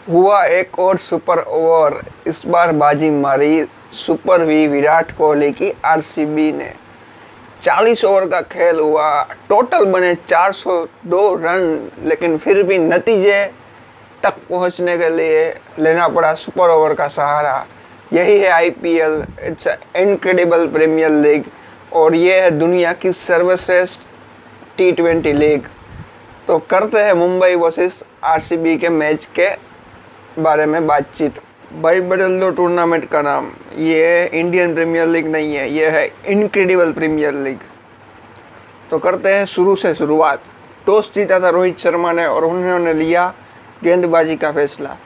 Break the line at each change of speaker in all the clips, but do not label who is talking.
हुआ एक और सुपर ओवर, इस बार बाजी मारी सुपर वी विराट कोहली की आरसीबी ने। 40 ओवर का खेल हुआ, टोटल बने 402 रन, लेकिन फिर भी नतीजे तक पहुंचने के लिए लेना पड़ा सुपर ओवर का सहारा। यही है IPL, it's incredible premier league, और ये है दुनिया की सर्वश्रेष्ठ टी20 लीग। तो करते हैं मुंबई वर्सेस आरसीबी के मैच के बारे में बातचीत। भाई बदल दो टूर्नामेंट का नाम, ये इंडियन प्रीमियर लीग नहीं है, ये है इनक्रेडिबल प्रीमियर लीग। तो करते हैं शुरू से शुरुआत। टॉस जीता था रोहित शर्मा ने और उन्होंने लिया गेंदबाजी का फैसला।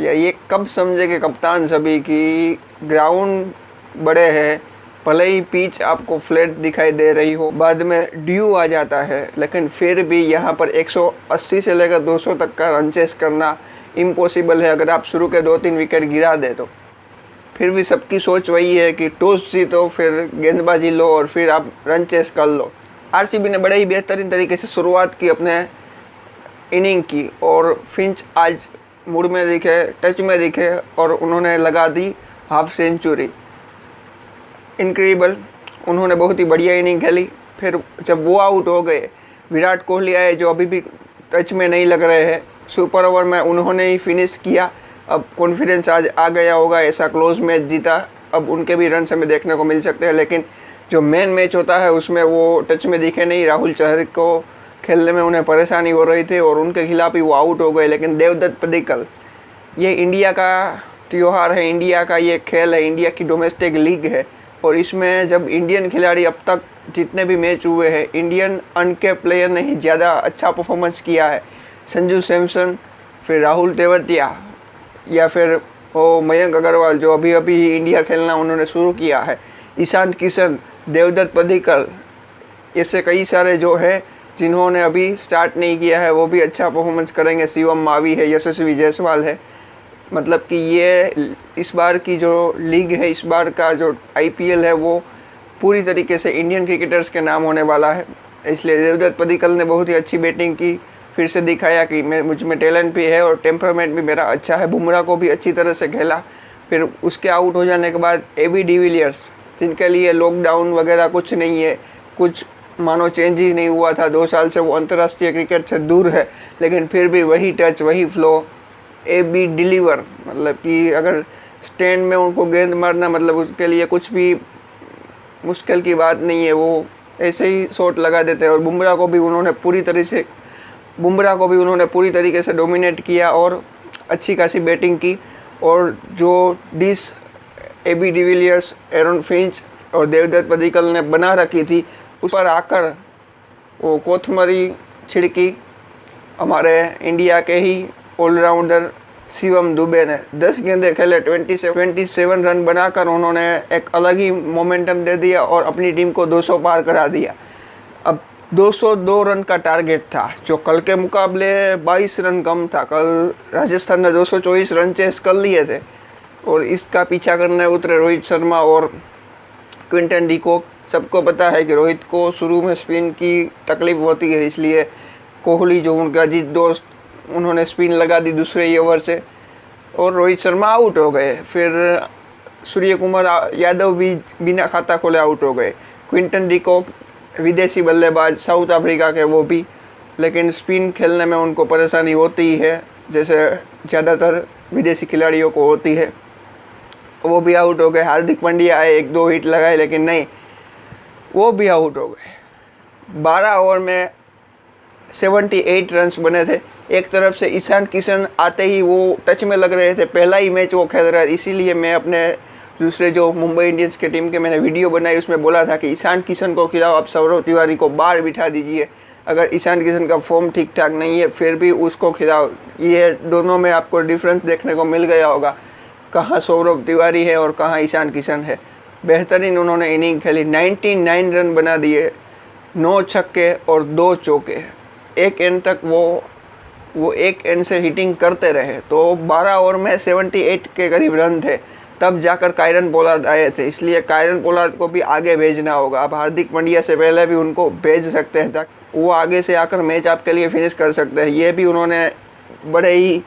ये कब समझे कि कप्तान सभी की ग्राउंड बड़े हैं, भले ही पिच आपको फ्लैट दिखाई दे रही हो, बाद में ड्यू आ जाता है, लेकिन फिर भी यहाँ पर 180 से लेकर 200 तक का रन चेस करना इम्पॉसिबल है अगर आप शुरू के 2-3 विकेट गिरा दे तो। फिर भी सबकी सोच वही है कि टॉस जीतो, फिर गेंदबाजी लो और फिर आप रन चेस कर लो। आरसीबी ने बड़े ही बेहतरीन तरीके से शुरुआत की अपने इनिंग की, और फिंच आज मूड में दिखे, टच में दिखे और उन्होंने लगा दी हाफ सेंचुरी। इनक्रेडिबल, उन्होंने बहुत ही बढ़िया इनिंग खेली। फिर जब वो आउट हो गए, विराट कोहली आए जो अभी भी टच में नहीं लग रहे हैं। सुपर ओवर में उन्होंने ही फिनिश किया। अब कॉन्फिडेंस आज आ गया होगा, ऐसा क्लोज मैच जीता, अब उनके भी रन हमें देखने को मिल सकते हैं। लेकिन जो मेन मैच होता है उसमें वो टच में दिखे नहीं। राहुल चहर को खेलने में उन्हें परेशानी हो रही थी और उनके खिलाफ ही वो आउट हो गए। लेकिन देवदत्त पडिक्कल, ये इंडिया का त्यौहार है, इंडिया का ये खेल है, इंडिया की डोमेस्टिक लीग है, और इसमें जब इंडियन खिलाड़ी अब तक जितने भी मैच हुए हैं, इंडियन अनकैप्ड प्लेयर ने ही ज़्यादा अच्छा परफॉर्मेंस किया है। संजू सैमसन, फिर राहुल तेवतिया, या फिर वो मयंक अग्रवाल जो अभी अभी ही इंडिया खेलना उन्होंने शुरू किया है, ईशान किशन, देवदत्त पडिक्कल, ऐसे कई सारे जो है जिन्होंने अभी स्टार्ट नहीं किया है वो भी अच्छा परफॉर्मेंस करेंगे। शिवम मावी है, यशस्वी जायसवाल है। मतलब कि ये इस बार की जो लीग है, इस बार का जो आईपीएल है, वो पूरी तरीके से इंडियन क्रिकेटर्स के नाम होने वाला है। इसलिए देवदत्त पडिक्कल ने बहुत ही अच्छी बैटिंग की, फिर से दिखाया कि मुझ में टैलेंट भी है और टेम्परामेंट भी मेरा अच्छा है। बुमराह को भी अच्छी तरह से खेला। फिर उसके आउट हो जाने के बाद एबी डिविलियर्स, जिनके लिए लॉकडाउन वगैरह कुछ नहीं है, कुछ मानो चेंज ही नहीं हुआ था, 2 साल से वो अंतर्राष्ट्रीय क्रिकेट से दूर है, लेकिन फिर भी वही टच, वही फ्लो, एबी डिलीवर। मतलब कि अगर स्टैंड में उनको गेंद मारना मतलब उसके लिए कुछ भी मुश्किल की बात नहीं है, वो ऐसे ही शॉट लगा देते हैं। और बुमराह को भी उन्होंने पूरी तरीके से डोमिनेट किया और अच्छी खासी बैटिंग की। और जो डिस एबी डिविलियर्स, एरन फिंच और देवदत्त पडिक्कल ने बना रखी थी, उस पर आकर वो कोथमरी छिड़की हमारे इंडिया के ही ऑलराउंडर शिवम दुबे ने। 10 गेंदें खेले, 27 रन बनाकर उन्होंने एक अलग ही मोमेंटम दे दिया और अपनी टीम को 200 पार करा दिया। अब 202 रन का टारगेट था, जो कल के मुकाबले 22 रन कम था। कल राजस्थान ने 224 रन चेस कर लिए थे और इसका पीछा करने उतरे रोहित शर्मा और क्विंटन डी कॉक। सबको पता है कि रोहित को शुरू में स्पिन की तकलीफ होती है, इसलिए कोहली जो उनका अजीत दोस्त, उन्होंने स्पिन लगा दी दूसरे ही ओवर से और रोहित शर्मा आउट हो गए। फिर सूर्य कुमार यादव भी बिना खाता खोले आउट हो गए। क्विंटन डी कॉक विदेशी बल्लेबाज साउथ अफ्रीका के, वो भी, लेकिन स्पिन खेलने में उनको परेशानी होती ही है, जैसे ज़्यादातर विदेशी खिलाड़ियों को होती है, वो भी आउट हो गए। हार्दिक पांड्या आए, 1-2 हिट लगाए, लेकिन नहीं, वो भी आउट हो गए। 12 ओवर में 78 रन्स बने थे। एक तरफ से ईशान किशन आते ही वो टच में लग रहे थे, पहला ही मैच वो खेल रहा था, इसीलिए मैं अपने दूसरे जो मुंबई इंडियंस के टीम के मैंने वीडियो बनाई, उसमें बोला था कि ईशान किशन को खिलाओ, आप सौरव तिवारी को बाहर बिठा दीजिए। अगर ईशान किशन का फॉर्म ठीक ठाक नहीं है फिर भी उसको खिलाओ। ये दोनों में आपको डिफरेंस देखने को मिल गया होगा, कहाँ सौरव तिवारी है और कहाँ ईशान किशन है। बेहतरीन उन्होंने इनिंग खेली, 99 रन बना दिए, 9 छक्के और 2 चौके। एक एंड तक वो एक एंड से हिटिंग करते रहे, तो 12 ओवर में 78 के करीब रन थे। तब जाकर कायरन पोलार्ड आए थे, इसलिए कायरन पोलार्ड को भी आगे भेजना होगा। आप हार्दिक पांड्या से पहले भी उनको भेज सकते हैं ताकि वो आगे से आकर मैच आपके लिए फिनिश कर सकते हैं। ये भी उन्होंने बड़े ही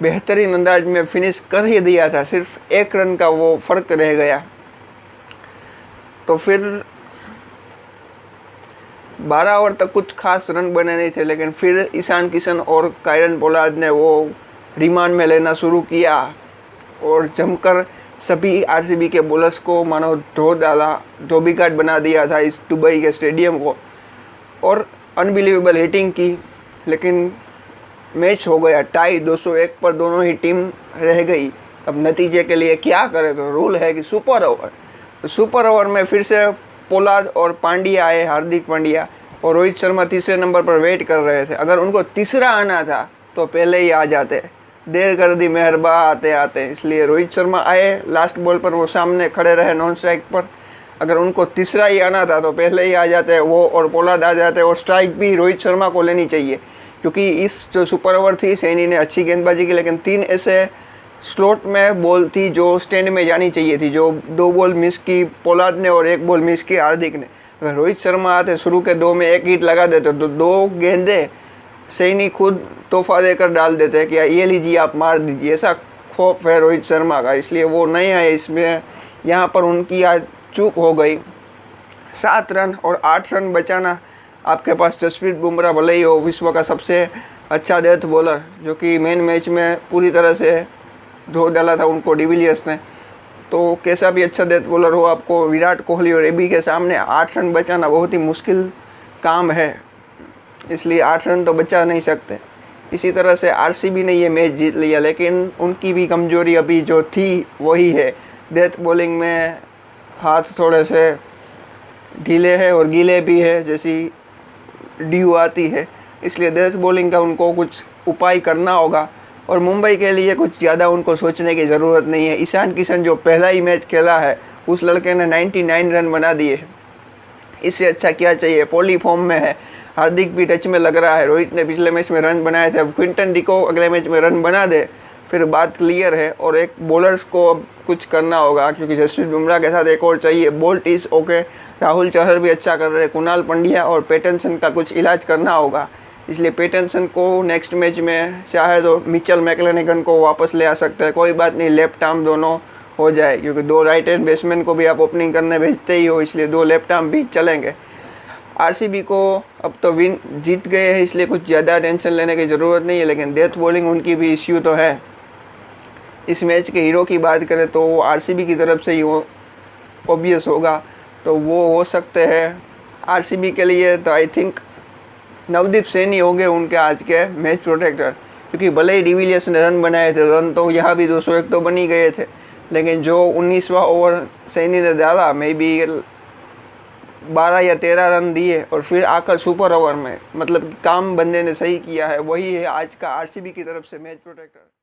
बेहतरीन अंदाज में फिनिश कर ही दिया था, सिर्फ 1 रन का वो फ़र्क रह गया। तो फिर 12 ओवर तक कुछ खास रन बने नहीं थे, लेकिन फिर ईशान किशन और कायरन पोलार्ड ने वो रिमांड में लेना शुरू किया और जमकर सभी आरसीबी के बॉलर्स को मानो धो डाला, धोबीघाट बना दिया था इस दुबई के स्टेडियम को, और अनबिलीवेबल हिटिंग की। लेकिन मैच हो गया टाई 201 पर, दोनों ही टीम रह गई। अब नतीजे के लिए क्या करें, तो रूल है कि सुपर ओवर। तो सुपर ओवर में फिर से पोलार्ड और पांड्या आए, हार्दिक पांड्या, और रोहित शर्मा तीसरे नंबर पर वेट कर रहे थे। अगर उनको तीसरा आना था तो पहले ही आ जाते, देर कर दी मेहरबा आते आते। इसलिए रोहित शर्मा आए, लास्ट बॉल पर वो सामने खड़े रहे नॉन स्ट्राइक पर। अगर उनको तीसरा ही आना था तो पहले ही आ जाते वो, और पोलार्ड आ जाते, और स्ट्राइक भी रोहित शर्मा को लेनी चाहिए, क्योंकि इस जो सुपर ओवर थी सैनी ने अच्छी गेंदबाजी की, लेकिन 3 ऐसे स्लॉट में बॉल थी जो स्टैंड में जानी चाहिए थी, जो 2 बॉल मिस की पोलार्ड ने और 1 बॉल मिस की हार्दिक ने। अगर रोहित शर्मा आते, शुरू के 2 में 1 हिट लगा देते, तो 2 गेंदे सैनी खुद तोहफा देकर डाल देते कि ये लीजिए आप मार दीजिए। ऐसा खौफ है रोहित शर्मा का, इसलिए वो नहीं आए इसमें। यहाँ पर उनकी आज चूक हो गई। 7 रन और 8 रन बचाना, आपके पास जसप्रीत बुमराह भले ही हो विश्व का सबसे अच्छा डेथ बॉलर, जो कि मेन मैच में पूरी तरह से धो डाला था उनको डिविलियर्स ने, तो कैसा भी अच्छा डेथ बॉलर हो, आपको विराट कोहली और एबी के सामने 8 रन बचाना बहुत ही मुश्किल काम है। इसलिए 8 रन तो बचा नहीं सकते। इसी तरह से आरसीबी ने ये मैच जीत लिया, लेकिन उनकी भी कमजोरी अभी जो थी वही है, डेथ बॉलिंग में हाथ थोड़े से ढीले है और गीले भी है, जैसी ड्यू आती है। इसलिए डेथ बॉलिंग का उनको कुछ उपाय करना होगा, और मुंबई के लिए कुछ ज़्यादा उनको सोचने की ज़रूरत नहीं है। ईशान किशन जो पहला ही मैच खेला है, उस लड़के ने 99 रन बना दिए। इससे अच्छा क्या चाहिए, पॉली फॉर्म में है। हार्दिक भी टच में लग रहा है, रोहित ने पिछले मैच में रन बनाए थे, अब क्विंटन डिको अगले मैच में रन बना दे, फिर बात क्लियर है। और एक बॉलर्स को अब कुछ करना होगा, क्योंकि जसप्रीत बुमराह के साथ एक और चाहिए। Bolt is okay, Rahul Chahar भी अच्छा कर रहे हैं, कुणाल पंड्या और पैटर्सन का कुछ इलाज करना होगा। इसलिए पैटर्सन को नेक्स्ट मैच में चाहे तो मिचेल मैक्लेनेगन को वापस ले आ सकते हैं, कोई बात नहीं, लेफ्ट आर्म दोनों हो जाए, क्योंकि 2 राइट हैंड बैट्समैन को भी आप ओपनिंग करने भेजते ही हो, इसलिए 2 लेफ्ट आर्म भी चलेंगे। आरसीबी को अब तो विन जीत गए हैं, इसलिए कुछ ज़्यादा टेंशन लेने की ज़रूरत नहीं है, लेकिन डेथ बॉलिंग उनकी भी इश्यू तो है। इस मैच के हीरो की बात करें तो वो आरसीबी की तरफ से ही ऑब्वियस होगा, तो वो हो सकते हैं आरसीबी के लिए। तो आई थिंक नवदीप सैनी होंगे उनके आज के मैच प्रोटेक्टर, क्योंकि भले ही डिविलियर्स ने रन बनाए थे, रन तो यहाँ भी 201 तो बन ही गए थे, लेकिन जो 19वां ओवर सैनी ने डाला, मे बी 12 या 13 रन दिए, और फिर आकर सुपर ओवर में, मतलब काम बंदे ने सही किया है। वही है आज का आरसीबी की तरफ से मैच प्रोटेक्टर।